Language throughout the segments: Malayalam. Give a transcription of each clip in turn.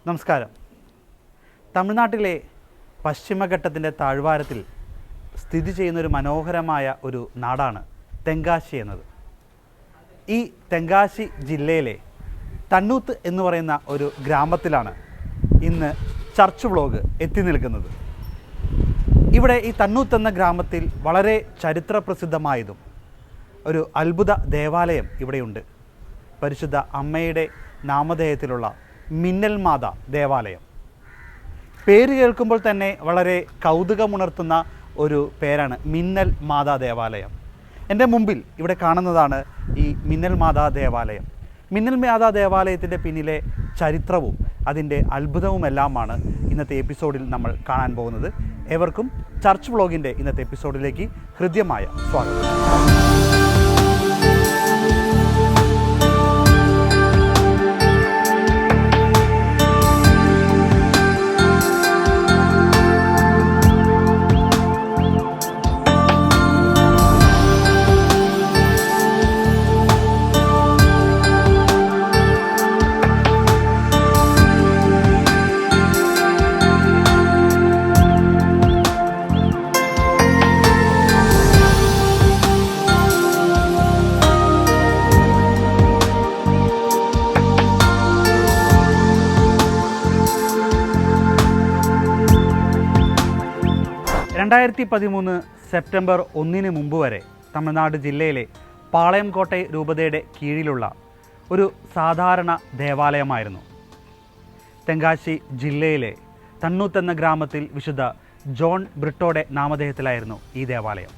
നമസ്കാരം. തമിഴ്നാട്ടിലെ പശ്ചിമഘട്ടത്തിൻ്റെ താഴ്വാരത്തിൽ സ്ഥിതി ചെയ്യുന്നൊരു മനോഹരമായ ഒരു നാടാണ് തെങ്കാശി എന്നത്. ഈ തെങ്കാശി ജില്ലയിലെ തണ്ണൂത്ത് എന്ന് പറയുന്ന ഒരു ഗ്രാമത്തിലാണ് ഇന്ന് ചർച്ച് വ്ലോഗ് എത്തി നിൽക്കുന്നത്. ഇവിടെ ഈ തണ്ണൂത്ത് എന്ന ഗ്രാമത്തിൽ വളരെ ചരിത്രപ്രസിദ്ധമായതും ഒരു അത്ഭുത ദേവാലയം ഇവിടെയുണ്ട്. പരിശുദ്ധ അമ്മയുടെ നാമധേയത്തിലുള്ള മിന്നൽ മാതാ ദേവാലയം. പേര് കേൾക്കുമ്പോൾ തന്നെ വളരെ കൗതുകമുണർത്തുന്ന ഒരു പേരാണ് മിന്നൽ മാതാ ദേവാലയം. എൻ്റെ മുമ്പിൽ ഇവിടെ കാണുന്നതാണ് ഈ മിന്നൽ മാതാ ദേവാലയം. മിന്നൽ മാതാ ദേവാലയത്തിൻ്റെ പിന്നിലെ ചരിത്രവും അതിൻ്റെ അത്ഭുതവുമെല്ലാമാണ് ഇന്നത്തെ എപ്പിസോഡിൽ നമ്മൾ കാണാൻ പോകുന്നത്. ഏവർക്കും ചർച്ച് വ്ലോഗിൻ്റെ ഇന്നത്തെ എപ്പിസോഡിലേക്ക് ഹൃദ്യമായ സ്വാഗതം. 2013 സെപ്റ്റംബർ 1 മുമ്പ് വരെ തമിഴ്നാട് ജില്ലയിലെ പാളയംകോട്ടെ രൂപതയുടെ കീഴിലുള്ള ഒരു സാധാരണ ദേവാലയമായിരുന്നു. തെങ്കാശി ജില്ലയിലെ തണ്ണൂത്ത് എന്ന ഗ്രാമത്തിൽ വിശുദ്ധ ജോൺ ബ്രിട്ടോയുടെ നാമധേയത്തിലായിരുന്നു ഈ ദേവാലയം.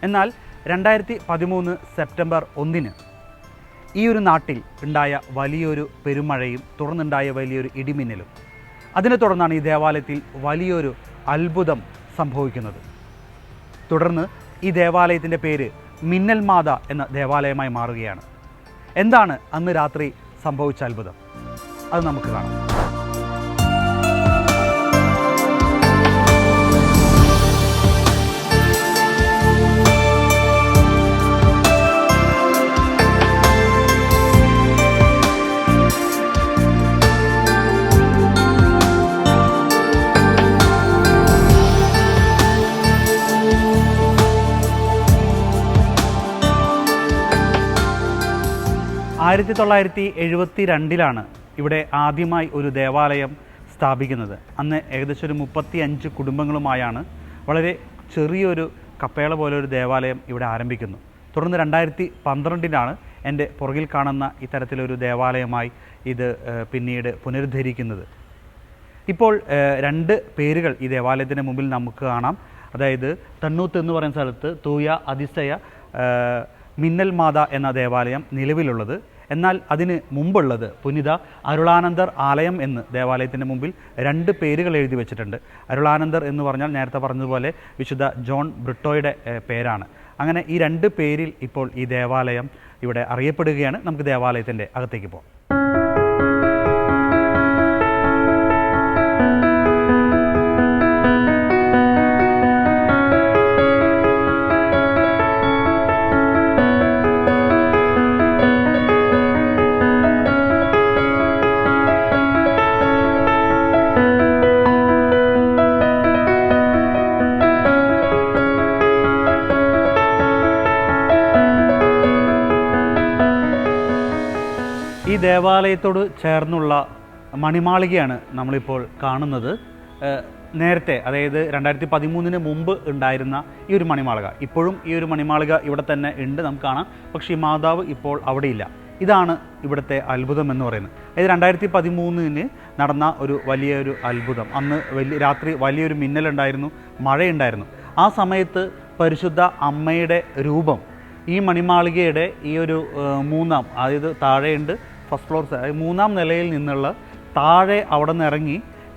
എന്നാൽ 2013 സെപ്റ്റംബർ 1 ഈ ഒരു നാട്ടിൽ ഉണ്ടായ വലിയൊരു പെരുമഴയും തുടർന്നുണ്ടായ വലിയൊരു ഇടിമിന്നലും, അതിനെ തുടർന്നാണ് ഈ ദേവാലയത്തിൽ വലിയൊരു അത്ഭുതം സംഭവിക്കുന്നത്. തുടർന്ന് ഈ ദേവാലയത്തിൻ്റെ പേര് മിന്നൽ മാതാ എന്ന ദേവാലയമായി മാറുകയാണ്. എന്താണ് അന്ന് രാത്രി സംഭവിച്ച അത്ഭുതം? അത് നമുക്ക് കാണാം. ആയിരത്തി 1972 ഇവിടെ ആദ്യമായി ഒരു ദേവാലയം സ്ഥാപിക്കുന്നത്. അന്ന് ഏകദേശം ഒരു 35 കുടുംബങ്ങളുമായാണ് വളരെ കപ്പേള പോലെ ഒരു ദേവാലയം ഇവിടെ ആരംഭിക്കുന്നു. തുടർന്ന് 2012 എൻ്റെ പുറകിൽ കാണുന്ന ഇത്തരത്തിലൊരു ദേവാലയമായി ഇത് പിന്നീട് പുനരുദ്ധരിക്കുന്നത്. ഇപ്പോൾ 2 പേരുകൾ ഈ ദേവാലയത്തിൻ്റെ മുമ്പിൽ നമുക്ക് കാണാം. അതായത് തണ്ണൂത്ത് എന്ന് പറയുന്ന സ്ഥലത്ത് തൂയ അതിശയ മിന്നൽ മാതാ എന്ന ദേവാലയം നിലവിലുള്ളത്. എന്നാൽ അതിന് മുമ്പുള്ളത് പുനിത അരുളാനന്ദർ ആലയം എന്ന് ദേവാലയത്തിൻ്റെ മുമ്പിൽ 2 പേരുകൾ എഴുതി വെച്ചിട്ടുണ്ട്. അരുളാനന്ദർ എന്ന് പറഞ്ഞാൽ നേരത്തെ പറഞ്ഞതുപോലെ വിശുദ്ധ ജോൺ ബ്രിട്ടോയുടെ പേരാണ്. അങ്ങനെ ഈ 2 പേരിൽ ഇപ്പോൾ ഈ ദേവാലയം ഇവിടെ അറിയപ്പെടുകയാണ്. നമുക്ക് ദേവാലയത്തിൻ്റെ അകത്തേക്ക് പോകാം. ഈ ദേവാലയത്തോട് ചേർന്നുള്ള മണിമാളികയാണ് നമ്മളിപ്പോൾ കാണുന്നത്. നേരത്തെ, അതായത് 2013 മുമ്പ് ഉണ്ടായിരുന്ന ഈ ഒരു മണിമാളിക, ഇപ്പോഴും ഈ ഒരു മണിമാളിക ഇവിടെ തന്നെ ഉണ്ട്, നമുക്ക് കാണാം. പക്ഷേ ഈ മാതാവ് ഇപ്പോൾ അവിടെയില്ല. ഇതാണ് ഇവിടുത്തെ അത്ഭുതം എന്ന് പറയുന്നത്. അതായത് 2013 നടന്ന ഒരു വലിയൊരു അത്ഭുതം. അന്ന് രാത്രി വലിയൊരു മിന്നലുണ്ടായിരുന്നു, മഴയുണ്ടായിരുന്നു. ആ സമയത്ത് പരിശുദ്ധ അമ്മയുടെ രൂപം ഈ മണിമാളികയുടെ ഈ ഒരു 3-ാം, അതായത് താഴെയുണ്ട് ഫസ്റ്റ് ഫ്ലോർ, 3-ാം നിലയിൽ നിന്നുള്ള താഴെ അവിടെ നിന്ന് ഇറങ്ങി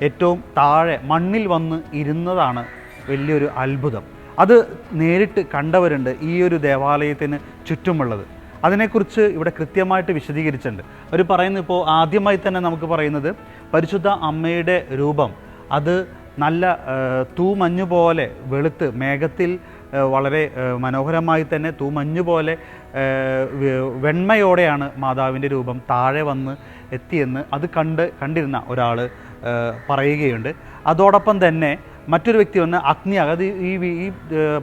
ഏറ്റവും താഴെ മണ്ണിൽ വന്ന് ഇരുന്നതാണ് വലിയൊരു അത്ഭുതം. അത് നേരിട്ട് കണ്ടവരുണ്ട് ഈ ഒരു ദേവാലയത്തിന് ചുറ്റുമുള്ളത്. അതിനെക്കുറിച്ച് ഇവിടെ കൃത്യമായിട്ട് വിശദീകരിച്ചിട്ടുണ്ട്. അവർ പറയുന്നത്, ഇപ്പോൾ ആദ്യമായി തന്നെ നമുക്ക് പറയുന്നത് പരിശുദ്ധ അമ്മയുടെ രൂപം അത് നല്ല തൂമഞ്ഞ് പോലെ വെളുത്ത് മേഘത്തിൽ വളരെ മനോഹരമായി തന്നെ തൂമഞ്ഞ് പോലെ വെണ്മയോടെയാണ് മാതാവിൻ്റെ രൂപം താഴെ വന്ന് എത്തിയെന്ന് അത് കണ്ടിരുന്ന ഒരാൾ പറയുകയുണ്ട്. അതോടൊപ്പം തന്നെ മറ്റൊരു വ്യക്തി വന്ന് അഗ്നിയാഗ്, അത് ഈ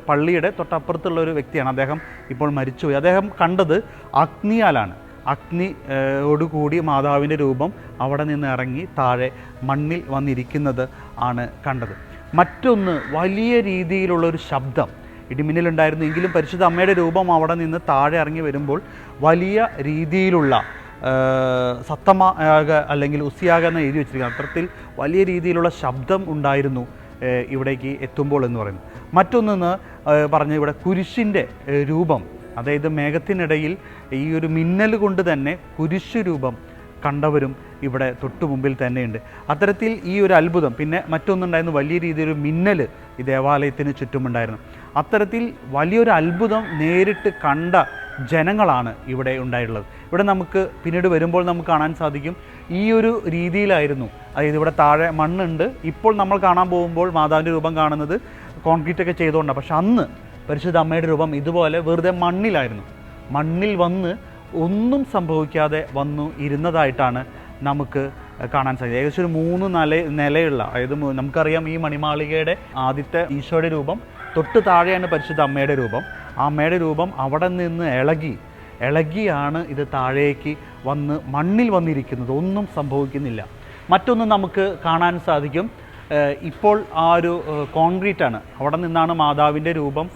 പള്ളിയുടെ തൊട്ടപ്പുറത്തുള്ള ഒരു വ്യക്തിയാണ്. അദ്ദേഹം ഇപ്പോൾ മരിച്ചുപോയി. അദ്ദേഹം കണ്ടത് അഗ്നിയാലാണ്. അഗ്നിയോടുകൂടി മാതാവിൻ്റെ രൂപം അവിടെ നിന്ന് ഇറങ്ങി താഴെ മണ്ണിൽ വന്നിരിക്കുന്നത് ആണ് കണ്ടത്. മറ്റൊന്ന്, വലിയ രീതിയിലുള്ളൊരു ശബ്ദം, ഇടിമിന്നലുണ്ടായിരുന്നു എങ്കിലും പരിശുദ്ധ അമ്മയുടെ രൂപം അവിടെ നിന്ന് താഴെ ഇറങ്ങി വരുമ്പോൾ വലിയ രീതിയിലുള്ള സത്തമാക അല്ലെങ്കിൽ ഉസിയാക എന്ന് എഴുതി വെച്ചിരിക്കുന്നത്, അത്തരത്തിൽ വലിയ രീതിയിലുള്ള ശബ്ദം ഉണ്ടായിരുന്നു ഇവിടേക്ക് എത്തുമ്പോൾ എന്ന് പറയുന്നു. മറ്റൊന്നെന്ന് പറഞ്ഞ ഇവിടെ കുരിശിൻ്റെ രൂപം, അതായത് മേഘത്തിനിടയിൽ ഈ ഒരു മിന്നൽ കൊണ്ട് തന്നെ കുരിശ് രൂപം കണ്ടവരും ഇവിടെ തൊട്ടു മുമ്പിൽ തന്നെയുണ്ട്. അത്തരത്തിൽ ഈ ഒരു അത്ഭുതം. പിന്നെ മറ്റൊന്നുണ്ടായിരുന്നു, വലിയ രീതിയിലൊരു മിന്നൽ ഈ ദേവാലയത്തിന് ചുറ്റുമുണ്ടായിരുന്നു. അത്തരത്തിൽ വലിയൊരു അത്ഭുതം നേരിട്ട് കണ്ട ജനങ്ങളാണ് ഇവിടെ ഉണ്ടായിട്ടുള്ളത്. ഇവിടെ നമുക്ക് പിന്നീട് വരുമ്പോൾ നമുക്ക് കാണാൻ സാധിക്കും ഈ ഒരു രീതിയിലായിരുന്നു. അതായത് ഇവിടെ താഴെ മണ്ണുണ്ട്. ഇപ്പോൾ നമ്മൾ കാണാൻ പോകുമ്പോൾ മാതാവിൻ്റെ രൂപം കാണുന്നത് കോൺക്രീറ്റൊക്കെ ചെയ്തുകൊണ്ടാണ്. പക്ഷെ അന്ന് പരിശുദ്ധ അമ്മയുടെ രൂപം ഇതുപോലെ വെറുതെ മണ്ണിലായിരുന്നു. മണ്ണിൽ വന്ന് ഒന്നും സംഭവിക്കാതെ വന്നു ഇരുന്നതായിട്ടാണ് നമുക്ക് കാണാൻ സാധിക്കും. ഏകദേശം ഒരു 3 നിലയുള്ള, അതായത് നമുക്കറിയാം ഈ മണിമാളികയുടെ ആദ്യത്തെ ഈശോയുടെ രൂപം തൊട്ട് താഴെയാണ് പരിശുദ്ധ അമ്മയുടെ രൂപം. ആ അമ്മയുടെ രൂപം അവിടെ നിന്ന് ഇളകിയാണ് ഇത് താഴേക്ക് വന്ന് മണ്ണിൽ വന്നിരിക്കുന്നത്. ഒന്നും സംഭവിക്കുന്നില്ല. മറ്റൊന്ന് നമുക്ക് കാണാൻ സാധിക്കും, ഇപ്പോൾ ആ ഒരു കോൺക്രീറ്റാണ്, അവിടെ നിന്നാണ് മാതാവിൻ്റെ രൂപം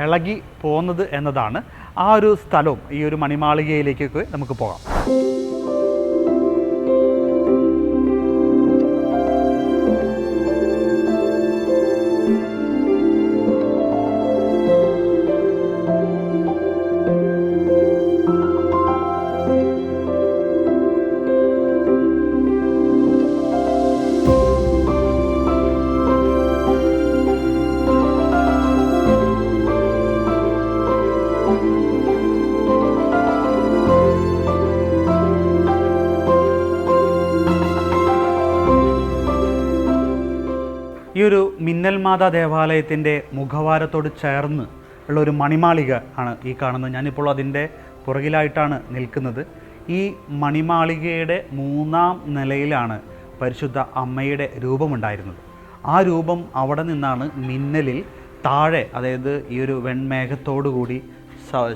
ഇളകി പോകുന്നത് എന്നതാണ്. ആ ഒരു സ്ഥലവും ഈ ഒരു മണിമാളികയിലേക്കൊക്കെ നമുക്ക് പോകാം. ഈ ഒരു മിന്നൽ മാതാ ദേവാലയത്തിൻ്റെ മുഖവാരത്തോട് ചേർന്ന് ഉള്ള ഒരു മണിമാളിക ആണ് ഈ കാണുന്നത്. ഞാനിപ്പോൾ അതിൻ്റെ പുറകിലായിട്ടാണ് നിൽക്കുന്നത്. ഈ മണിമാളികയുടെ 3-ാം നിലയിലാണ് പരിശുദ്ധ അമ്മയുടെ രൂപമുണ്ടായിരുന്നത്. ആ രൂപം അവിടെ നിന്നാണ് മിന്നലിൽ താഴെ, അതായത് ഈ ഒരു വെൺമേഘത്തോടു കൂടി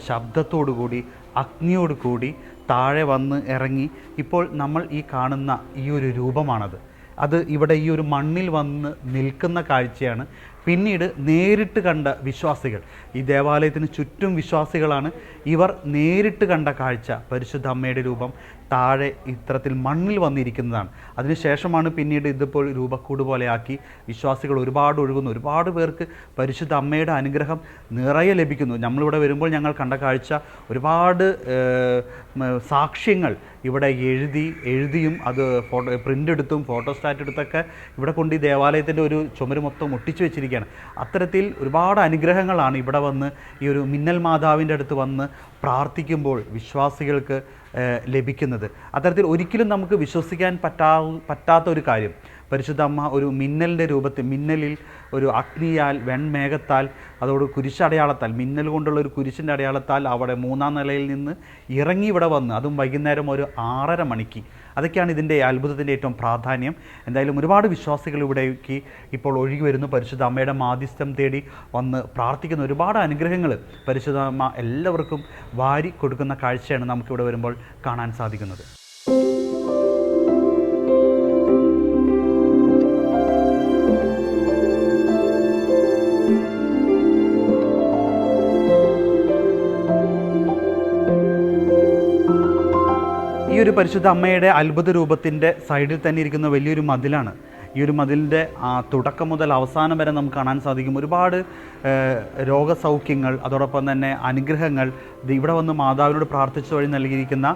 ശബ്ദത്തോടു കൂടി അഗ്നിയോട് കൂടി താഴെ വന്ന് ഇറങ്ങി ഇപ്പോൾ നമ്മൾ ഈ കാണുന്ന ഈ ഒരു രൂപമാണത്. അത് ഇവിടെ ഈ ഒരു മണ്ണിൽ വന്ന് നിൽക്കുന്ന കാഴ്ചയാണ്. പിന്നീട് നേരിട്ട് കണ്ട വിശ്വാസികൾ, ഈ ദേവാലയത്തിന് ചുറ്റും വിശ്വാസികളാണ്, ഇവർ നേരിട്ട് കണ്ട കാഴ്ച പരിശുദ്ധ അമ്മയുടെ രൂപം താഴെ ഇത്തരത്തിൽ മണ്ണിൽ വന്നിരിക്കുന്നതാണ്. അതിനുശേഷമാണ് പിന്നീട് ഇതിപ്പോൾ രൂപക്കൂട് പോലെയാക്കി വിശ്വാസികൾ ഒരുപാട് ഒഴുകുന്നു. ഒരുപാട് പേർക്ക് പരിശുദ്ധ അമ്മയുടെ അനുഗ്രഹം നിറയെ ലഭിക്കുന്നു. നമ്മളിവിടെ വരുമ്പോൾ ഞങ്ങൾ കണ്ട കാഴ്ച, ഒരുപാട് സാക്ഷ്യങ്ങൾ ഇവിടെ എഴുതിയും അത് പ്രിൻ്റ് എടുത്തും ഫോട്ടോസ്റ്റാറ്റ് എടുത്തൊക്കെ ഇവിടെ കൊണ്ട് ഈ ദേവാലയത്തിൻ്റെ ഒരു ചുമര് മൊത്തം ഒട്ടിച്ചു വെച്ചിരിക്കുകയാണ്. അത്തരത്തിൽ ഒരുപാട് അനുഗ്രഹങ്ങളാണ് ഇവിടെ വന്ന് ഈ ഒരു മിന്നൽ മാതാവിൻ്റെ അടുത്ത് വന്ന് പ്രാർത്ഥിക്കുമ്പോൾ വിശ്വാസികൾക്ക് ലഭിക്കുന്നത്. അത്തരത്തിൽ ഒരിക്കലും നമുക്ക് വിശ്വസിക്കാൻ പറ്റാത്ത ഒരു കാര്യം, പരിശുദ്ധ അമ്മ ഒരു മിന്നലിൻ്റെ രൂപത്തിൽ, മിന്നലിൽ ഒരു അഗ്നിയാൽ വെൺമേഘത്താൽ അതോട് കുരിശടയാളത്താൽ, മിന്നൽ കൊണ്ടുള്ള ഒരു കുരിശിൻ്റെ അടയാളത്താൽ അവിടെ 3-ാം നിലയിൽ നിന്ന് ഇറങ്ങി ഇവിടെ വന്ന്, അതും വൈകുന്നേരം ഒരു 6:30 മണിക്ക്. അതൊക്കെയാണ് ഇതിൻ്റെ അത്ഭുതത്തിൻ്റെ ഏറ്റവും പ്രാധാന്യം. എന്തായാലും ഒരുപാട് വിശ്വാസികൾ ഇവിടേക്ക് ഇപ്പോൾ ഒഴുകി വരുന്നു. പരിശുദ്ധ അമ്മയുടെ മാധ്യസ്ഥം തേടി വന്ന് പ്രാർത്ഥിക്കുന്ന ഒരുപാട് അനുഗ്രഹങ്ങൾ പരിശുദ്ധ അമ്മ എല്ലാവർക്കും വാരി കൊടുക്കുന്ന കാഴ്ചയാണ് നമുക്കിവിടെ വരുമ്പോൾ കാണാൻ സാധിക്കുന്നത്. ഈ ഒരു പരിശുദ്ധ അമ്മയുടെ അത്ഭുത രൂപത്തിൻ്റെ സൈഡിൽ തന്നെ ഇരിക്കുന്ന വലിയൊരു മതിലാണ്. ഈ ഒരു മതിലിൻ്റെ തുടക്കം മുതൽ അവസാനം വരെ നമുക്ക് കാണാൻ സാധിക്കും ഒരുപാട് രോഗസൗഖ്യങ്ങൾ, അതോടൊപ്പം തന്നെ അനുഗ്രഹങ്ങൾ. ഇവിടെ വന്ന് മാതാവിനോട് പ്രാർത്ഥിച്ച വഴി നൽകിയിരിക്കുന്ന,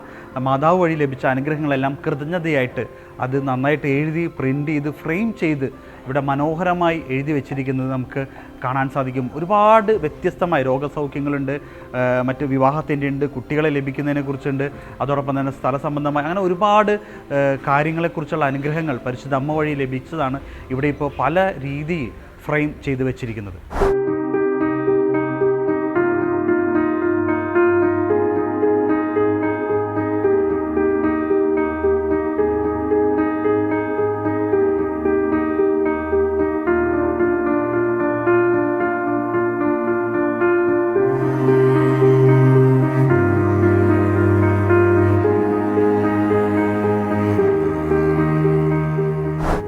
മാതാവ് വഴി ലഭിച്ച അനുഗ്രഹങ്ങളെല്ലാം കൃതജ്ഞതയായിട്ട് അത് നന്നായിട്ട് എഴുതി പ്രിൻ്റ് ചെയ്ത് ഫ്രെയിം ചെയ്ത് ഇവിടെ മനോഹരമായി എഴുതി വെച്ചിരിക്കുന്നത് നമുക്ക് കാണാൻ സാധിക്കും. ഒരുപാട് വ്യത്യസ്തമായ രോഗസൗഖ്യങ്ങളുണ്ട്, മറ്റ് വിവാഹത്തിൻ്റെ ഉണ്ട്, കുട്ടികളെ ലഭിക്കുന്നതിനെ കുറിച്ചുണ്ട്, അതോടൊപ്പം തന്നെ സ്ഥല സംബന്ധമായ അങ്ങനെ ഒരുപാട് കാര്യങ്ങളെക്കുറിച്ചുള്ള അനുഗ്രഹങ്ങൾ പരിശുദ്ധ അമ്മ വഴി ലഭിച്ചതാണ് ഇവിടെ ഇപ്പോൾ പല രീതിയിൽ ഫ്രെയിം ചെയ്തു വെച്ചിരിക്കുന്നത്.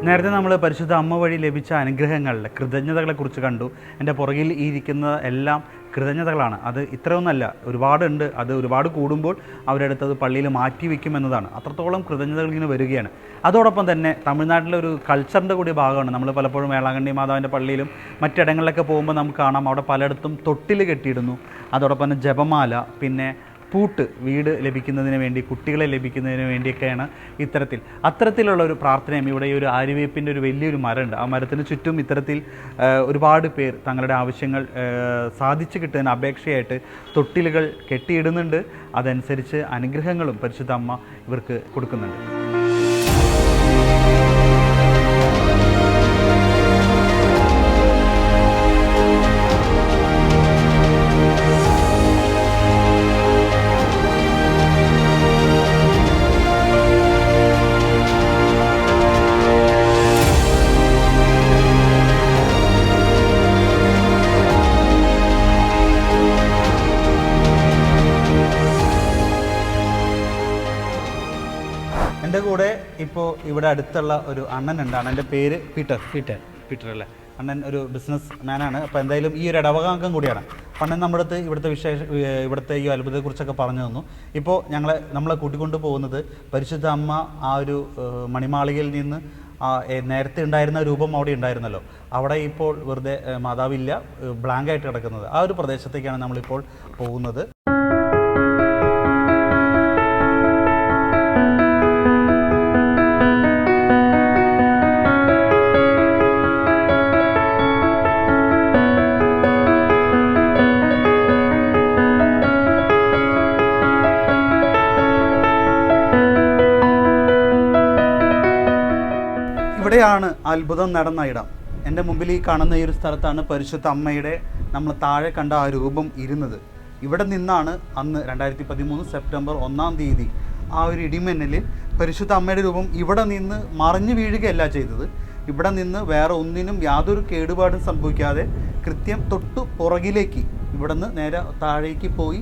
നേരത്തെ നമ്മൾ പരിശുദ്ധ അമ്മ വഴി ലഭിച്ച അനുഗ്രഹങ്ങളുടെ കൃതജ്ഞതകളെക്കുറിച്ച് കണ്ടു. എൻ്റെ പുറകിൽ ഈ ഇരിക്കുന്ന എല്ലാം കൃതജ്ഞതകളാണ്. അത് ഇത്രയൊന്നല്ല, ഒരുപാടുണ്ട്. അത് ഒരുപാട് കൂടുമ്പോൾ അവരെടുത്ത് അത് പള്ളിയിൽ മാറ്റി വയ്ക്കും എന്നതാണ്. അത്രത്തോളം കൃതജ്ഞതകൾ ഇങ്ങനെ വരികയാണ്. അതോടൊപ്പം തന്നെ തമിഴ്നാട്ടിലെ ഒരു കൾച്ചറിൻ്റെ കൂടി ഭാഗമാണ്. നമ്മൾ പലപ്പോഴും വേളാങ്കണ്ണി മാതാവിൻ്റെ പള്ളിയിലും മറ്റിടങ്ങളിലൊക്കെ പോകുമ്പോൾ നമുക്ക് കാണാം, അവിടെ പലയിടത്തും തൊട്ടിൽ കെട്ടിയിടുന്നു. അതോടൊപ്പം തന്നെ ജപമാല, പിന്നെ പൂട്ട്, വീട് ലഭിക്കുന്നതിന് വേണ്ടി, കുട്ടികളെ ലഭിക്കുന്നതിന് വേണ്ടിയൊക്കെയാണ് അത്തരത്തിലുള്ള ഒരു പ്രാർത്ഥനയും. ഇവിടെ ഈ ഒരു ആര്യവേപ്പിൻ്റെ ഒരു വലിയൊരു മരമുണ്ട്. ആ മരത്തിന് ചുറ്റും ഇത്തരത്തിൽ ഒരുപാട് പേർ തങ്ങളുടെ ആവശ്യങ്ങൾ സാധിച്ചു കിട്ടുന്നതിന് അപേക്ഷയായിട്ട് തൊട്ടിലുകൾ കെട്ടിയിടുന്നുണ്ട്. അതനുസരിച്ച് അനുഗ്രഹങ്ങളും പരിശുദ്ധ അമ്മ ഇവർക്ക് കൊടുക്കുന്നുണ്ട്. എൻ്റെ കൂടെ ഇപ്പോൾ ഇവിടെ അടുത്തുള്ള ഒരു അണ്ണനുണ്ട്. അണ്ണൻ്റെ പേര് പീറ്റർ അല്ലേ? അണ്ണൻ ഒരു ബിസിനസ് മാനാണ്. അപ്പോൾ എന്തായാലും ഈ ഒരു ഇടവകാംഗം കൂടിയാണ്. അണ്ണൻ നമ്മുടെ അടുത്ത് ഇവിടുത്തെ ഈ അത്ഭുതത്തെക്കുറിച്ചൊക്കെ പറഞ്ഞു തന്നു. ഇപ്പോൾ നമ്മളെ കൂട്ടിക്കൊണ്ട് പോകുന്നത് പരിശുദ്ധ അമ്മ ആ ഒരു മണിമാളികയിൽ നിന്ന് നേരത്തെ ഉണ്ടായിരുന്ന രൂപം അവിടെ ഉണ്ടായിരുന്നല്ലോ, അവിടെ ഇപ്പോൾ വെറുതെ മാതാവില്ല, ബ്ലാങ്കായിട്ട് കിടക്കുന്നത്. ആ ഒരു പ്രദേശത്തേക്കാണ് നമ്മളിപ്പോൾ പോകുന്നത്. ഇവിടെയാണ് അത്ഭുതം നടന്ന ഇടം. എൻ്റെ മുമ്പിൽ ഈ കാണുന്ന ഈ ഒരു സ്ഥലത്താണ് പരിശുദ്ധ അമ്മയുടെ നമ്മൾ താഴെ കണ്ട ആ രൂപം ഇരുന്നത്. ഇവിടെ നിന്നാണ് അന്ന് 2013 സെപ്റ്റംബർ 1-ാം തീയതി ആ ഒരു ഇടിമിന്നലിൽ പരിശുദ്ധ അമ്മയുടെ രൂപം ഇവിടെ നിന്ന് മറിഞ്ഞു വീഴുകയല്ല ചെയ്തത്. ഇവിടെ നിന്ന് വേറെ ഒന്നിനും യാതൊരു കേടുപാടും സംഭവിക്കാതെ കൃത്യം തൊട്ടു പുറകിലേക്ക് ഇവിടെ നിന്ന് നേരെ താഴേക്ക് പോയി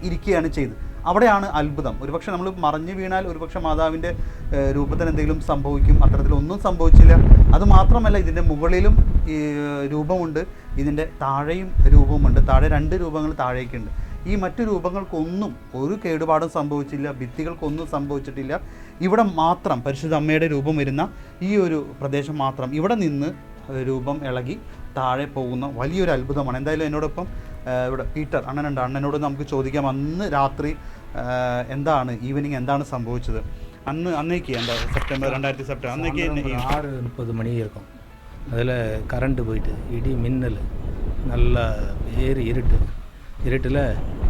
ഇരിക്കുകയാണ് ചെയ്തത്. അവിടെയാണ് അത്ഭുതം. ഒരുപക്ഷെ നമ്മൾ മറിഞ്ഞു വീണാൽ ഒരുപക്ഷെ മാതാവിൻ്റെ രൂപത്തിന് എന്തെങ്കിലും സംഭവിക്കും. അത്തരത്തിലൊന്നും സംഭവിച്ചില്ല. അതുമാത്രമല്ല, ഇതിൻ്റെ മുകളിലും ഈ രൂപമുണ്ട്, ഇതിൻ്റെ താഴെയും രൂപമുണ്ട്. താഴെ 2 രൂപങ്ങൾ താഴേക്കുണ്ട്. ഈ മറ്റു രൂപങ്ങൾക്കൊന്നും ഒരു കേടുപാടും സംഭവിച്ചില്ല, ഭിത്തികൾക്കൊന്നും സംഭവിച്ചിട്ടില്ല. ഇവിടെ മാത്രം പരിശുദ്ധ അമ്മയുടെ രൂപം വരുന്ന ഈ ഒരു പ്രദേശം മാത്രം, ഇവിടെ നിന്ന് രൂപം ഇളകി താഴെ പോകുന്ന വലിയൊരു അത്ഭുതമാണ്. എന്തായാലും എന്നോടൊപ്പം ഇവിടെ പീറ്റർ അണ്ണനുണ്ട്. അണ്ണനോട് നമുക്ക് ചോദിക്കാം, അന്ന് രാത്രി ഈവനിങ് എന്താണ് സംഭവിച്ചത്? அன்னைக்கு அந்த செப்டம்பர் 2000 செப்டம்பர் அன்னைக்கு 6:30 மணி இருக்கும். அதில் கரண்ட்டு போயிட்டு இடி மின்னல் நல்லா இருட்டில்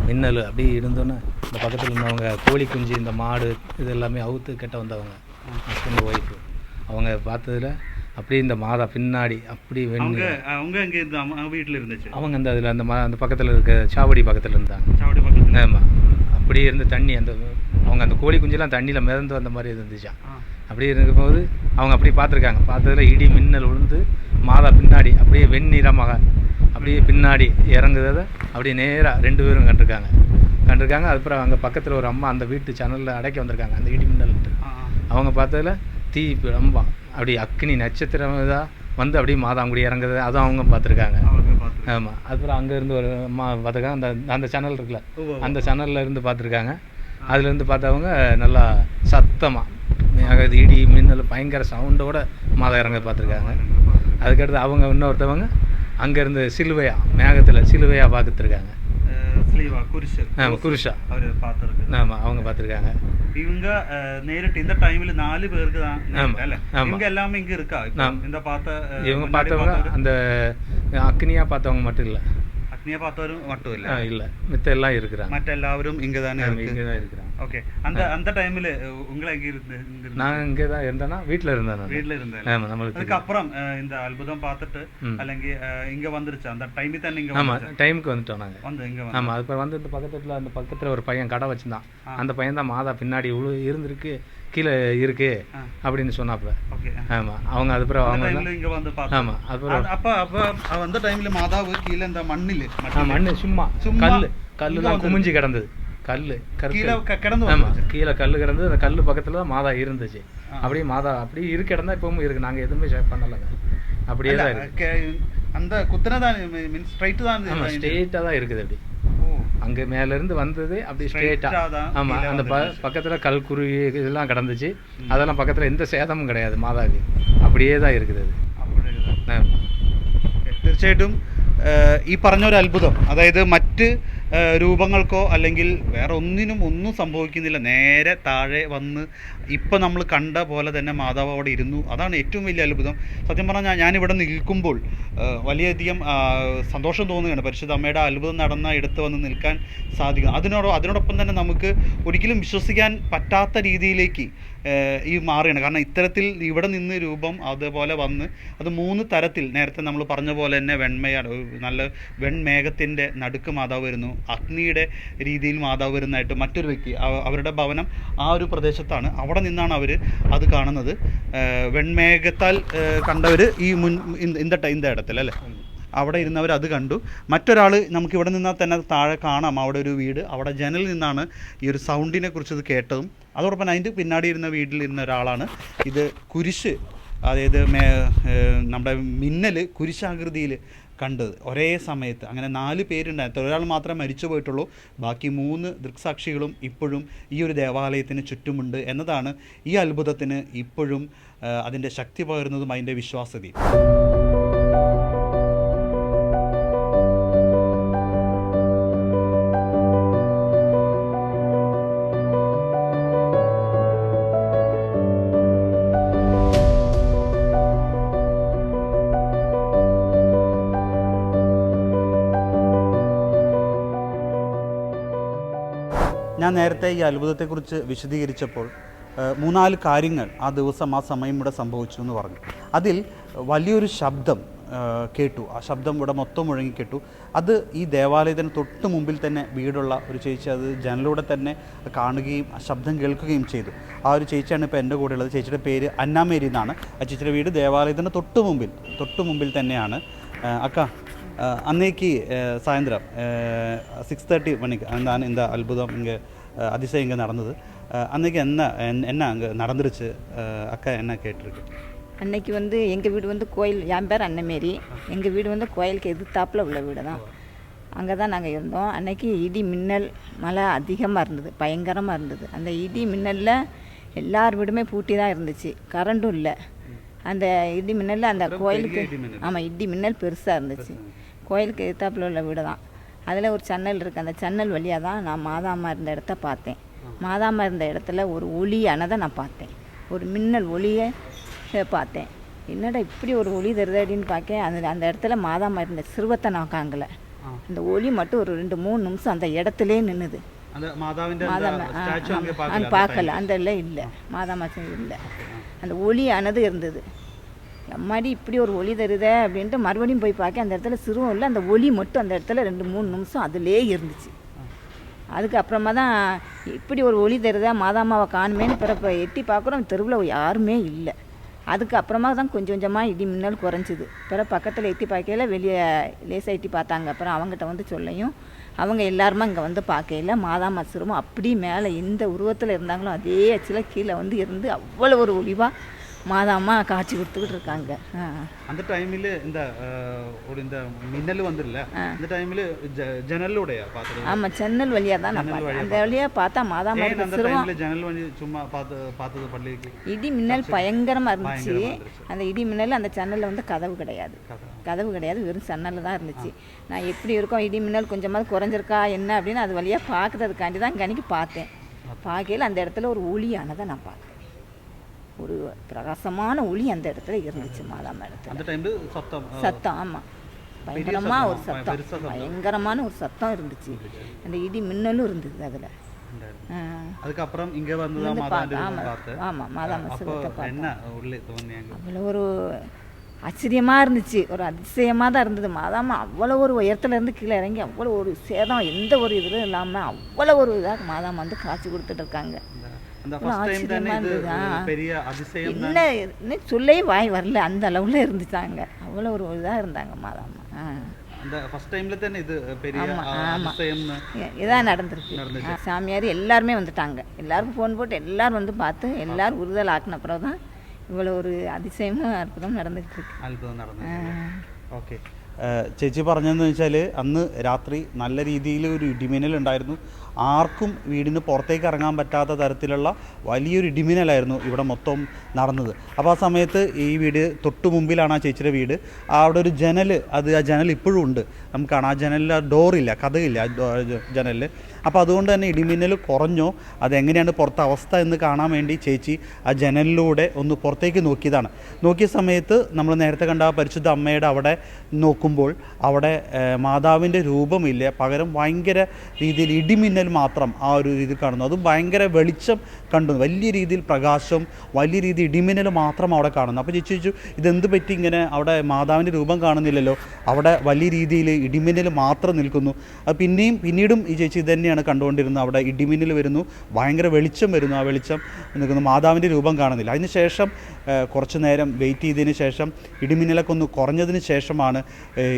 மின்னல் அப்படி இருந்தோன்னே இந்த பக்கத்தில் இருந்தவங்க கோழி குஞ்சு இந்த மாடு இது எல்லாமே அவுத்து கெட்ட வந்தவங்க ஹஸ்பண்ட் ஒய்ஃபு அவங்க பார்த்ததில் அப்படியே இந்த மாதா பின்னாடி அப்படி அவங்க எங்கே இருந்தாங்க? வீட்டில் இருந்துச்சு. அவங்க அந்த அதில் அந்த பக்கத்தில் இருக்க சாவடி பக்கத்தில் இருந்தாங்க. ஆமாம், அப்படியே இருந்து தண்ணி அவங்க அந்த கோழி குஞ்செல்லாம் தண்ணியில் மிதந்து வந்த மாதிரி இருந்துச்சான். அப்படியே இருக்கும்போது அவங்க அப்படி பார்த்துருக்காங்க. பார்த்ததில் இடி மின்னல் விழுந்து மாதா பின்னாடி அப்படியே வெண்ணிறமாக அப்படியே பின்னாடி இறங்குறதை அப்படியே நேராக 2 பேரும் கண்டிருக்காங்க. அதுக்கப்புறம் அங்கே பக்கத்தில் ஒரு அம்மா அந்த வீட்டு சேனலில் அடைக்க வந்திருக்காங்க. அந்த இடி மின்னல்ட்டு அவங்க பார்த்ததில் தீ ரொம்ப அப்படி அக்னி நட்சத்திரம் இதாக வந்து அப்படியே மாதாங்குடி இறங்குறது அதுவும் அவங்க பார்த்துருக்காங்க. ஆமாம், அதுக்கப்புறம் அங்கேருந்து ஒரு அம்மா பார்த்துருக்காங்க. அந்த சேனல் இருக்குல்ல, அந்த சேனலில் இருந்து பார்த்துருக்காங்க. அதுலேருந்து பார்த்தவங்க நல்லா சத்தமாக இடி மின்னல் பயங்கர சவுண்டோட மாதம் இறங்க பார்த்துருக்காங்க. அதுக்கடுத்து அவங்க இன்னொருத்தவங்க அங்கேருந்து மேகத்தில் சிலுவையாக பார்த்துருக்காங்க. குருஷா அவர் பார்த்துருக்கு. ஆமாம், அவங்க பார்த்துருக்காங்க. இவங்க நேரிட்டு இந்த டைமில் 4 பேருக்கு தான். இவங்க எல்லாமே இங்கே இருக்கா? இந்த இவங்க பார்த்தவங்க அந்த அக்னியாக பார்த்தவங்க மட்டும் இல்லை, அக்னியை பார்த்தவரும் மட்டும் இல்லை மித்த எல்லாம் இருக்கிறாங்க. மற்ற எல்லாரும் இங்கே தானே இருக்கிறாங்க. ஓகே, அந்த டைமில் உங்களை எங்கே இருந்து? நான் இங்கே தான் இருந்தேன்னா வீட்டில் இருந்தேன். ஆமாம், நம்மளுக்கு அதுக்கப்புறம் இந்த அல்புதம் பார்த்துட்டு அல்லங்கி இங்கே வந்துருச்சு அந்த டைமுக்கு தான். இங்கே ஆமாம், டைமுக்கு வந்துட்டோம் நாங்கள். இங்கே ஆமாம், அதுக்கு வந்து அந்த பக்கத்தில் ஒரு பையன் கடை வச்சுருந்தான். அந்த பையன் தான் மாதா பின்னாடி இருந்திருக்கு, கீழே இருக்கு அப்படின்னு சொன்னாப்புல. ஆமாம், அவங்க அதுக்கப்புறம் அவங்க இங்கே வந்து ஆமாம், அதுக்கப்புறம் அப்போ அந்த டைமில் மாதாவு கீழே இந்த மண்ணு சும்மா கல்லுலாம் குமிஞ்சு கிடந்தது. கல் கீழே கிடந்து ஆமாம், கீழே கல் கிடந்து அந்த கல் பக்கத்தில் தான் மாதா இருந்துச்சு. அப்படியே மாதா அப்படியே இருக்க இடம் தான் இப்பவும் இருக்குது. நாங்கள் எதுவுமே ஷேர் பண்ணலைங்க, அப்படியே தான் இருக்கு. அந்த குத்தனை தான் மீன்ஸ் ஸ்ட்ரைட்டு தான். ஆமாம், ஸ்ட்ரெயிட்டாக தான் இருக்குது. அப்படி அங்கே மேலேருந்து வந்தது அப்படி ஸ்ட்ரெயிட்டாக. ஆமாம், அந்த பக்கத்தில் கல் குருவி இதெல்லாம் கிடந்துச்சு. அதெல்லாம் பக்கத்தில் எந்த சேதமும் கிடையாது மாதாவுக்கு. அப்படியே தான் இருக்குது அது. തീർച്ചയായിട്ടും ഈ പറഞ്ഞൊരു അത്ഭുതം, അതായത് മറ്റ് രൂപങ്ങൾക്കോ അല്ലെങ്കിൽ വേറെ ഒന്നും സംഭവിക്കുന്നില്ല. നേരെ താഴെ വന്ന് ഇപ്പം നമ്മൾ കണ്ട പോലെ തന്നെ മാതാവ് അവിടെ ഇരുന്നു. അതാണ് ഏറ്റവും വലിയ അത്ഭുതം. സത്യം പറഞ്ഞാൽ ഞാനിവിടെ നിൽക്കുമ്പോൾ വലിയധികം സന്തോഷം തോന്നുകയാണ്. പരിശുദ്ധ അമ്മയുടെ അത്ഭുതം നടന്ന ഇടത്ത് വന്ന് നിൽക്കാൻ സാധിക്കും. അതിനോടൊപ്പം തന്നെ നമുക്ക് ഒരിക്കലും വിശ്വസിക്കാൻ പറ്റാത്ത രീതിയിലേക്ക് ഈ മാറുകയാണ്. കാരണം ഇത്തരത്തിൽ ഇവിടെ നിന്ന് രൂപം അതേപോലെ വന്ന് അത് 3 തരത്തിൽ, നേരത്തെ നമ്മൾ പറഞ്ഞ പോലെ തന്നെ വെണ്മയാണ്, നല്ല വെൺമേഘത്തിൻ്റെ നടുക്ക് മാതാവ് വരുന്നു, അഗ്നിയുടെ രീതിയിൽ മാതാവ് വരുന്നതായിട്ട് മറ്റൊരു വ്യക്തി, അവരുടെ ഭവനം ആ ഒരു പ്രദേശത്താണ്. അവിടെ നിന്നാണ് അവർ അത് കാണുന്നത്. വെൺമേഘത്താൽ കണ്ടവർ ഈ இந்த இடத்துல അല്ലേ, അവിടെ ഇരുന്നവർ അത് കണ്ടു. മറ്റൊരാൾ നമുക്കിവിടെ നിന്നാൽ തന്നെ താഴെ കാണാം, അവിടെ ഒരു വീട്, അവിടെ ജനലിൽ നിന്നാണ് ഈ ഒരു സൗണ്ടിനെ കുറിച്ച് ഇത് കേട്ടതും. അതോടൊപ്പം അതിൻ്റെ പിന്നാടി ഇരുന്ന വീട്ടിലിരുന്ന ഒരാളാണ് ഇത് കുരിശ്, അതായത് നമ്മുടെ മിന്നൽ കുരിശാകൃതിയിൽ കണ്ടത് ഒരേ സമയത്ത്. അങ്ങനെ 4 പേരുണ്ടായിരുന്നു. ഒരാൾ മാത്രമേ മരിച്ചു പോയിട്ടുള്ളൂ. ബാക്കി 3 ദൃക്സാക്ഷികളും ഇപ്പോഴും ഈ ഒരു ദേവാലയത്തിന് ചുറ്റുമുണ്ട് എന്നതാണ് ഈ അത്ഭുതത്തിന് ഇപ്പോഴും അതിൻ്റെ ശക്തി പകരുന്നതും അതിൻ്റെ വിശ്വാസ്യതയും. ഞാൻ നേരത്തെ ഈ അത്ഭുതത്തെക്കുറിച്ച് വിശദീകരിച്ചപ്പോൾ 3-4 കാര്യങ്ങൾ ആ ദിവസം ആ സമയം ഇവിടെ സംഭവിച്ചു എന്ന് പറഞ്ഞു. അതിൽ വലിയൊരു ശബ്ദം കേട്ടു. ആ ശബ്ദം ഇവിടെ മൊത്തം മുഴങ്ങി കേട്ടു. അത് ഈ ദേവാലയത്തിന് തൊട്ട് മുമ്പിൽ തന്നെ വീടുള്ള ഒരു ചേച്ചി അത് ജനലിലൂടെ തന്നെ കാണുകയും ആ ശബ്ദം കേൾക്കുകയും ചെയ്തു. ആ ഒരു ചേച്ചിയാണ് ഇപ്പോൾ എൻ്റെ കൂടെ ഉള്ളത്. ചേച്ചിയുടെ പേര് അന്നാമേരി എന്നാണ്. ആ ചേച്ചിയുടെ വീട് ദേവാലയത്തിന് തൊട്ട് മുമ്പിൽ തന്നെയാണ്. അക്ക அன்னைக்கு சாயந்தரம் 6:30 மணிக்கு இந்த அற்புதம் இங்கே அதிசயம் இங்கே நடந்தது. அன்னைக்கு என்ன அங்கே நடந்துருச்சு அக்கா, என்ன கேட்டிருக்கு? அன்னைக்கு வந்து எங்கள் வீடு வந்து கோயில், என் பேர் அன்னமேரி, எங்கள் வீடு வந்து கோயிலுக்கு எதிர்த்தாப்பில் உள்ள வீடு தான். அங்கே தான் நாங்கள் இருந்தோம். அன்னைக்கு இடி மின்னல் மழை அதிகமாக இருந்தது, பயங்கரமாக இருந்தது. அந்த இடி மின்னலில் எல்லார் வீடுமே பூட்டி தான் இருந்துச்சு, கரண்டும் இல்லை. அந்த இடி மின்னலில் அந்த கோயிலுக்கு, ஆமாம், இடி மின்னல் பெருசாக இருந்துச்சு. கோயிலுக்கு எதிர்த்தாப்பில் உள்ள வீடு தான். அதில் ஒரு சன்னல் இருக்குது. அந்த சன்னல் வழியாக தான் நான் மாதாம்மா இருந்த இடத்த பார்த்தேன். மாதாம்மா இருந்த இடத்துல ஒரு ஒளியானதை நான் பார்த்தேன். ஒரு மின்னல் ஒளியை பார்த்தேன். என்னடா இப்படி ஒரு ஒளி தருது அப்படின்னு பார்க்கேன். அந்த இடத்துல மாதாம்மா இருந்த சிறுவத்தை நான் காங்கலை. அந்த ஒளி மட்டும் ஒரு 2-3 நிமிஷம் அந்த இடத்துலே நின்றுது. பார்க்கல, அந்த இல்லை, மாதாம்மா இல்லை. அந்த ஒளியானது இருந்தது. அம்மாடி இப்படி ஒரு ஒளி தருதே அப்படின்ட்டு மறுபடியும் போய் பார்க்க அந்த இடத்துல சிறுவம் இல்லை, அந்த ஒளி மட்டும் அந்த இடத்துல 2-3 நிமிஷம் அதிலே இருந்துச்சு. அதுக்கப்புறமா தான் இப்படி ஒரு ஒளி தருதா மாதாம்மாவை காணுமேன்னு பிறப்ப எட்டி பார்க்குறோம், தெருவில் யாருமே இல்லை. அதுக்கப்புறமா தான் கொஞ்சம் கொஞ்சமாக இடி மின்னல் குறைஞ்சிது. பிறகு பக்கத்தில் எட்டி பார்க்கையில் வெளியே லேசாக எட்டி பார்த்தாங்க. அப்புறம் அவங்ககிட்ட வந்து சொல்லையும் அவங்க எல்லாருமே இங்கே வந்து பார்க்கையில் மாதாம்மா சிறுவம் அப்படி மேலே எந்த உருவத்தில் இருந்தாங்களோ அதே அச்சில் கீழே வந்து இருந்து அவ்வளோ ஒரு ஒளிவாக மாதாம்மா காட்சி கொடுத்துக்கிட்டு இருக்காங்க. அந்த டைமில் இந்த மின்னல் வந்துடல, அந்த டைமில் ஜன்னலோடையா பார்த்தது? ஆமாம், ஜன்னல் வழியாக தான் நான் பார்த்தேன். அந்த வழியாக பார்த்தா மாதாம்மா ஜன்னல் வழி சும்மா பார்த்தது பள்ளிக்கு இடி மின்னல் பயங்கரமாக இருந்துச்சு. அந்த இடி மின்னல் அந்த ஜன்னலில் வந்து கதவு கிடையாது, வெறும் ஜன்னல் தான் இருந்துச்சு. நான் எப்படி இருக்கோம், இடி மின்னல் கொஞ்சமாவது குறைஞ்சிருக்கா என்ன அப்படின்னு அது வழியாக பார்க்குறதுக்காண்டி தான் கணிக்கு பார்த்தேன். பார்க்கையில் அந்த இடத்துல ஒரு ஒளியானதை நான் பார்த்தேன். ஒரு பிரகாசமான ஒளி அந்த இடத்துல இருந்துச்சு மாதாம்மா இடத்துல. அந்த டைமில் சத்தம், ஆமாம், பயங்கரமாக ஒரு சத்தம், பயங்கரமான ஒரு சத்தம் இருந்துச்சு. அந்த இடி மின்னலும் இருந்தது அதில். அதுக்கப்புறம் இங்கே வந்து ஆமாம், மாதாம்மா சிறுவத்தை பார்த்தேன். அவ்வளோ ஒரு ஆச்சரியமாக இருந்துச்சு, ஒரு அதிசயமாக தான் இருந்தது. மாதாம்மா அவ்வளோ ஒரு உயரத்துலேருந்து கீழே இறங்கி அவ்வளோ ஒரு சேதம் எந்த ஒரு இதுவும் இல்லாமல் அவ்வளோ ஒரு இதாக மாதாம்மா வந்து காட்சி கொடுத்துட்டு இருக்காங்க. என்ன சொல்லவே வாய் வரல, அந்த அளவில் இருந்துச்சாங்க. அவ்வளோ ஒரு இதாக இருந்தாங்க மாதாம்மா. அந்த ஃபர்ஸ்ட் டைம்ல தானே இது பெரிய அதிசயம்னு இதான் நடந்துருக்கு. சாமியார் எல்லாருமே வந்துட்டாங்க, எல்லாருக்கும் ஃபோன் போட்டு எல்லாரும் வந்து பார்த்து எல்லாரும் உறுதல் ஆக்கின அப்புறம் தான் இவ்வளோ ஒரு அதிசயமும் அற்புதம் நடந்துகிட்டு இருக்கு. അത്ഭുതം നടന്നു. ഓക്കെ, ചേച്ചി പറഞ്ഞതെന്ന് വെച്ചാൽ അന്ന് രാത്രി നല്ല രീതിയിൽ ഒരു ഇടിമിന്നൽ ഉണ്ടായിരുന്നു. ആർക്കും വീടിന് പുറത്തേക്ക് ഇറങ്ങാൻ പറ്റാത്ത തരത്തിലുള്ള വലിയൊരു ഇടിമിന്നലായിരുന്നു ഇവിടെ മൊത്തം നടന്നത്. അപ്പോൾ ആ സമയത്ത് ഈ വീട് തൊട്ട് മുമ്പിലാണ് ആ ചേച്ചിയുടെ വീട്. അവിടെ ഒരു ജനൽ, ആ ജനൽ ഇപ്പോഴും ഉണ്ട്, നമുക്ക് കാണാം. ആ ജനലിൽ ഡോറില്ല, കഥയില്ല ജനലിൽ. അപ്പോൾ അതുകൊണ്ട് തന്നെ ഇടിമിന്നൽ കുറഞ്ഞോ, അതെങ്ങനെയാണ് പുറത്തെ അവസ്ഥ എന്ന് കാണാൻ വേണ്ടി ചേച്ചി ആ ജനലിലൂടെ ഒന്ന് പുറത്തേക്ക് നോക്കിയതാണ്. നോക്കിയ സമയത്ത് നമ്മൾ നേരത്തെ കണ്ട ആ പരിശുദ്ധ അമ്മയുടെ അവിടെ നോക്കുമ്പോൾ അവിടെ മാതാവിൻ്റെ രൂപമില്ല, പകരം ഭയങ്കര രീതിയിൽ ഇടിമിന്നൽ മാത്രം ആ ഒരു രീതിയിൽ കാണുന്നു. അതും ഭയങ്കര വെളിച്ചം കണ്ടു, വലിയ രീതിയിൽ പ്രകാശം, വലിയ രീതിയിൽ ഇടിമിന്നൽ മാത്രം അവിടെ കാണുന്നു. അപ്പോൾ ചേച്ചി ചോദിച്ചു, ഇതെന്ത് പറ്റി ഇങ്ങനെ അവിടെ മാതാവിൻ്റെ രൂപം കാണുന്നില്ലല്ലോ, അവിടെ വലിയ രീതിയിൽ ഇടിമിന്നൽ മാത്രം നിൽക്കുന്നു. അത് പിന്നീടും ഈ ചേച്ചി ഇത് തന്നെയാണ് കണ്ടുകൊണ്ടിരുന്നത്. അവിടെ ഇടിമിന്നൽ വരുന്നു, ഭയങ്കര വെളിച്ചം വരുന്നു, ആ വെളിച്ചം നിൽക്കുന്നു, മാതാവിൻ്റെ രൂപം കാണുന്നില്ല. അതിന് ശേഷം കുറച്ച് നേരം വെയിറ്റ് ചെയ്തതിന് ശേഷം ഇടിമിന്നലൊക്കെ ഒന്ന് കുറഞ്ഞതിന് ശേഷമാണ്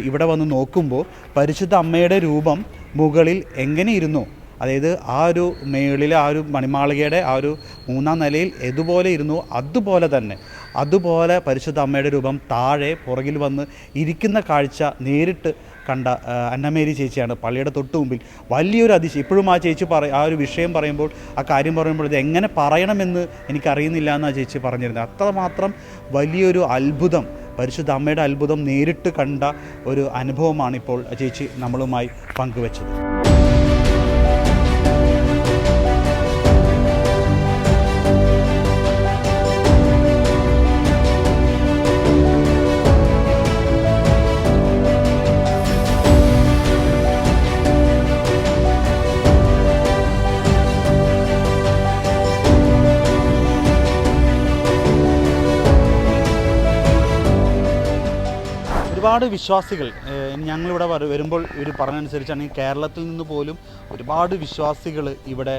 ഇവിടെ വന്ന് നോക്കുമ്പോൾ പരിശുദ്ധ അമ്മയുടെ രൂപം മുകളിൽ എങ്ങനെ ഇരുന്നു, അതായത് ആ ഒരു മേളിലെ ആ ഒരു മണിമാളികയുടെ ആ ഒരു 3ാം നിലയിൽ എതുപോലെ ഇരുന്നു അതുപോലെ പരിശുദ്ധ അമ്മയുടെ രൂപം താഴെ പുറകിൽ വന്ന് ഇരിക്കുന്ന കാഴ്ച നേരിട്ട് കണ്ട അന്നമേരി ചേച്ചിയാണ് പള്ളിയുടെ തൊട്ട് മുമ്പിൽ. വലിയൊരു അതിശയം. ഇപ്പോഴും ആ ചേച്ചി ആ ഒരു വിഷയം പറയുമ്പോൾ, ആ കാര്യം പറയുമ്പോൾ ഇത് എങ്ങനെ പറയണമെന്ന് എനിക്കറിയുന്നില്ല എന്നാണ് ചേച്ചി പറഞ്ഞിരുന്നത്. അത്രമാത്രം വലിയൊരു അത്ഭുതം, പരിശുദ്ധ അമ്മയുടെ അത്ഭുതം നേരിട്ട് കണ്ട ഒരു അനുഭവമാണ് ഇപ്പോൾ ചേച്ചി നമ്മളുമായി പങ്കുവച്ചത്. ഒരുപാട് വിശ്വാസികൾ ഞങ്ങളിവിടെ വരുമ്പോൾ ഇവർ പറഞ്ഞനുസരിച്ചാണെങ്കിൽ കേരളത്തിൽ നിന്ന് പോലും ഒരുപാട് വിശ്വാസികൾ ഇവിടെ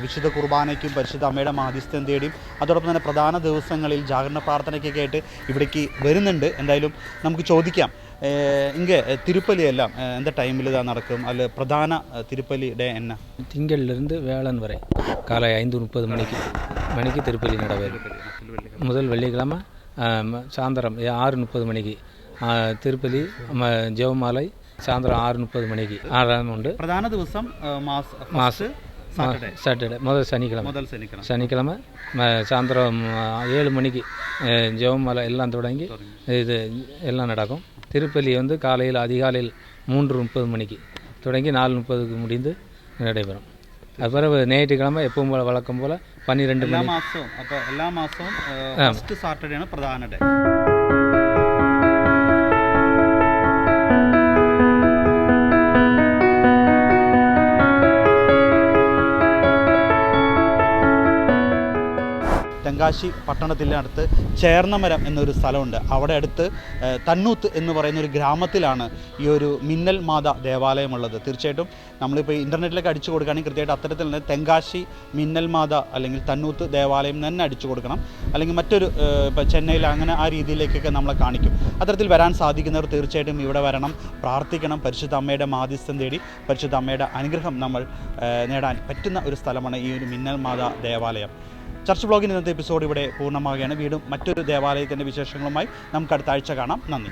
വിശുദ്ധ കുർബാനയ്ക്കും പരിശുദ്ധ അമ്മയുടെ മാധ്യസ്ഥം തേടിയും അതോടൊപ്പം തന്നെ പ്രധാന ദിവസങ്ങളിൽ ജാഗരണ പ്രാർത്ഥനയ്ക്കൊക്കെ ആയിട്ട് ഇവിടേക്ക് വരുന്നുണ്ട്. എന്തായാലും നമുക്ക് ചോദിക്കാം, ഇங்கே തിരുപ്പലി എല്ലാം എന്ത ടൈമിൽ ഇതാ നടക്കും, അല്ല പ്രധാന തിരുപ്പലി ഡേ എന്നാ? திங்களிலிருந்து வேளன் வரை காலை 5:30 மணிக்கு திருப்பலி நடைபெறும். முதல் வெள்ளிக்கிழமை சாயந்தரம் 6:30 மணிக்கு തിരുപ്പലി, ജപമാല സായന്ത്രം 6:30 മണിക്ക് ഉണ്ട്. പ്രധാന ദിവസം സാറ്റർഡേ മുതൽ ശനിക്കിഴமை സായന്ത്രം 7 മണിക്ക് ജപമാല എല്ലാം തുടങ്ങി ഇത് എല്ലാം നടക്കും. திருப்பலி வந்து காலையில் அதிகாலையில் 3:30 மணிக்கு தொடங்கி 4:30க்கு முடிந்து நடைபெறும். அது பிறகு ஞாயிற்றுக்கிழமை எப்பவும் போல வழக்கம் போல் 12 மணி. എല്ലാ മാസവും ഫസ്റ്റ് സാറ്റർഡേ ആണ് പ്രധാന ഡേ. തെങ്കാശി പട്ടണത്തിനടുത്ത് ചേർന്നമരം എന്നൊരു സ്ഥലമുണ്ട്. അവിടെ അടുത്ത് തന്നൂത്ത് എന്ന് പറയുന്ന ഒരു ഗ്രാമത്തിലാണ് ഈ ഒരു മിന്നൽ മാത ദേവാലയമുള്ളത്. തീർച്ചയായിട്ടും നമ്മളിപ്പോൾ ഇൻ്റർനെറ്റിലൊക്കെ അടിച്ചു കൊടുക്കുകയാണെങ്കിൽ കൃത്യമായിട്ട് അത്തരത്തിൽ തന്നെ തെങ്കാശി മിന്നൽ മാത അല്ലെങ്കിൽ തന്നൂത്ത് ദേവാലയം തന്നെ അടിച്ചു കൊടുക്കണം. അല്ലെങ്കിൽ മറ്റൊരു ഇപ്പോൾ ചെന്നൈയിൽ അങ്ങനെ ആ രീതിയിലേക്കൊക്കെ നമ്മളെ കാണിക്കും. അത്തരത്തിൽ വരാൻ സാധിക്കുന്നവർ തീർച്ചയായിട്ടും ഇവിടെ വരണം, പ്രാർത്ഥിക്കണം. പരിശുദ്ധ അമ്മയുടെ മാധ്യസ്ഥം തേടി പരിശുദ്ധ അമ്മയുടെ അനുഗ്രഹം നമ്മൾ നേടാൻ പറ്റുന്ന ഒരു സ്ഥലമാണ് ഈ ഒരു മിന്നൽ മാത ദേവാലയം. ചർച്ച് ബ്ലോഗിൻ്റെ ഇന്നത്തെ എപ്പിസോഡ് ഇവിടെ പൂർണ്ണമാവുകയാണ്. വീണ്ടും മറ്റൊരു ദേവാലയത്തിൻ്റെ വിശേഷങ്ങളുമായി നമുക്ക് അടുത്ത ആഴ്ച കാണാം. നന്ദി.